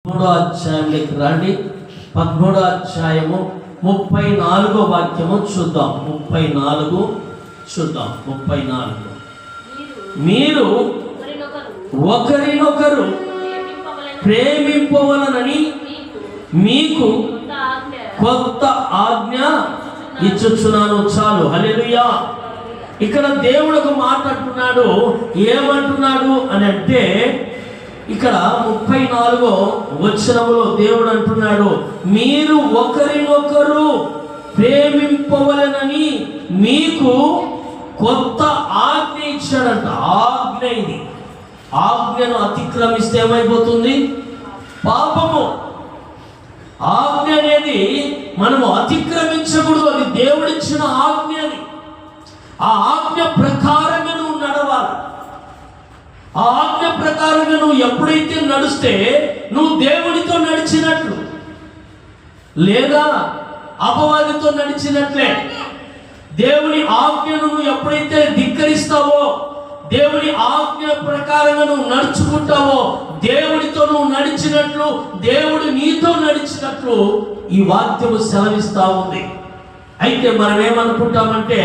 13వ అధ్యాయంలోకి రండి. 13వ అధ్యాయము 34వ వాక్యము చూద్దాం. 34 మీరు ఒకరినొకరు ప్రేమింపవలనని మీకు కొత్త ఆజ్ఞ ఇచ్చుచున్నాను. చాలు. హల్లెలూయా. ఇక్కడ దేవుడు ఒక మాట అంటున్నాడు. ఏమంటున్నాడు అని అంటే, ఇక్కడ 34వ వచనములో దేవుడు అంటున్నాడు, మీరు ఒకరినొకరు ప్రేమింపవలెనని మీకు కొత్త ఆజ్ఞ ఇచ్చాడంట. ఆజ్ఞ ఇది. ఆజ్ఞను అతిక్రమిస్తే ఏమైపోతుంది? పాపము. ఆజ్ఞ అనేది మనము అతిక్రమించకూడదు. అది దేవుడిచ్చిన ఆజ్ఞ. అది ఆ ఆజ్ఞ ప్రకారంగా నువ్వు నడవాలి. ఆ ఆజ్ఞ ప్రకారంగా నువ్వు ఎప్పుడైతే నడిస్తే నువ్వు దేవునితో నడిచినట్లు, లేదా అపవాదితో నడిచినట్లే. దేవుని ఆజ్ఞను నువ్వు ఎప్పుడైతే ధిక్కరిస్తావో, దేవుని ఆజ్ఞ ప్రకారంగా నువ్వు నడుచుకుంటావో, దేవుడితో నువ్వు నడిచినట్లు, దేవుడు నీతో నడిచినట్లు ఈ వాక్యము సెలవిస్తా ఉంది. అయితే మనం ఏమనుకుంటామంటే,